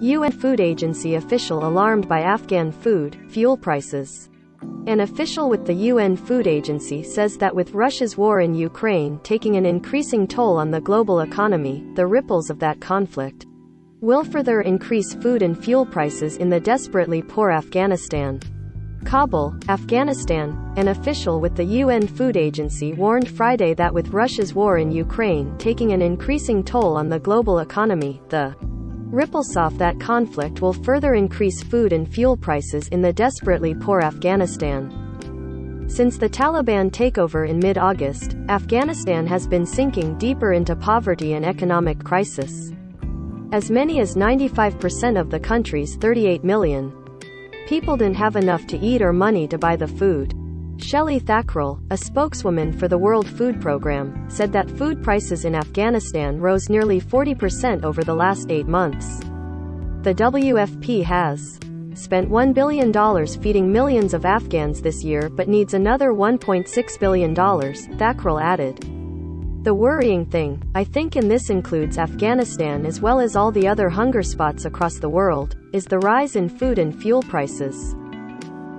UN Food Agency official alarmed by Afghan food, fuel prices. An official with the UN Food Agency says that with Russia's war in Ukraine taking an increasing toll on the global economy, the ripples of that conflict will further increase food and fuel prices in the desperately poor Afghanistan. Kabul, Afghanistan. An official with the UN Food Agency warned Friday that with Russia's war in Ukraine taking an increasing toll on the global economy, the ripples of that conflict will further increase food and fuel prices in the desperately poor Afghanistan. Since the Taliban takeover in mid-August, Afghanistan has been sinking deeper into poverty and economic crisis. As many as 95% of the country's 38 million people didn't have enough to eat or money to buy the food. Shelley Thakral, a spokeswoman for the World Food Programme, said that food prices in Afghanistan rose nearly 40% over the last 8 months. The WFP has spent $1 billion feeding millions of Afghans this year but needs another $1.6 billion, Thakral added. The worrying thing, I think, and this includes Afghanistan as well as all the other hunger spots across the world, is the rise in food and fuel prices,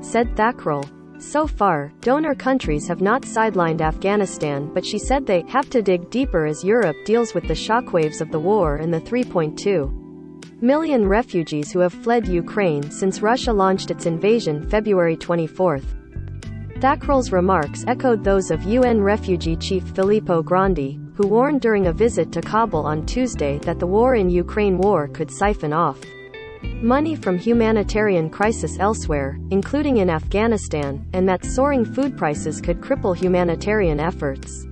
said Thakral. So far, donor countries have not sidelined Afghanistan, but she said they have to dig deeper as Europe deals with the shockwaves of the war and the 3.2 million refugees who have fled Ukraine since Russia launched its invasion February 24. Thakral's remarks echoed those of UN Refugee Chief Filippo Grandi, who warned during a visit to Kabul on Tuesday that the war in Ukraine could siphon off money from humanitarian crisis elsewhere, including in Afghanistan, and that soaring food prices could cripple humanitarian efforts.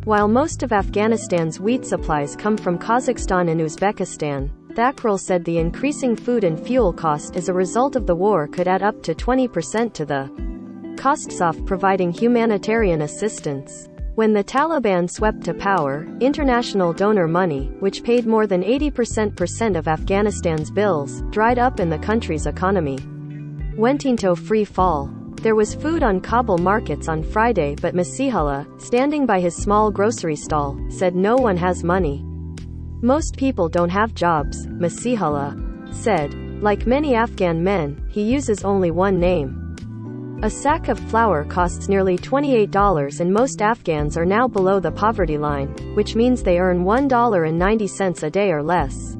While most of Afghanistan's wheat supplies come from Kazakhstan and Uzbekistan, Thakral said the increasing food and fuel cost as a result of the war could add up to 20% to the costs of providing humanitarian assistance. When the Taliban swept to power, international donor money, which paid more than 80% of Afghanistan's bills, dried up and the country's economy went into free fall. There was food on Kabul markets on Friday, but Masihullah, standing by his small grocery stall, said no one has money. Most people don't have jobs, Masihullah said. Like many Afghan men, he uses only one name. A sack of flour costs nearly $28 and most Afghans are now below the poverty line, which means they earn $1.90 a day or less.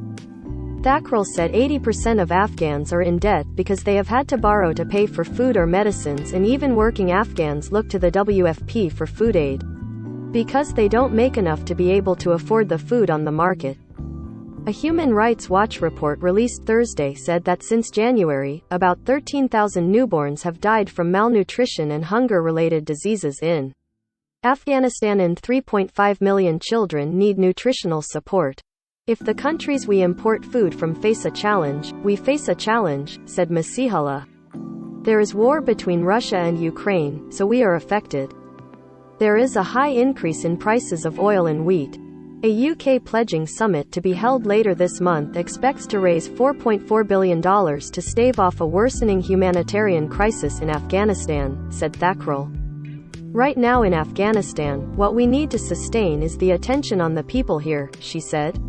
Thakral said 80% of Afghans are in debt because they have had to borrow to pay for food or medicines, and even working Afghans look to the WFP for food aid because they don't make enough to be able to afford the food on the market. A Human Rights Watch report released Thursday said that since January, about 13,000 newborns have died from malnutrition and hunger-related diseases in Afghanistan, and 3.5 million children need nutritional support. If the countries we import food from face a challenge, we face a challenge, said Masihullah. There is war between Russia and Ukraine, so we are affected. There is a high increase in prices of oil and wheat. A UK pledging summit to be held later this month expects to raise $4.4 billion to stave off a worsening humanitarian crisis in Afghanistan, said Thakral. Right now in Afghanistan, what we need to sustain is the attention on the people here, she said.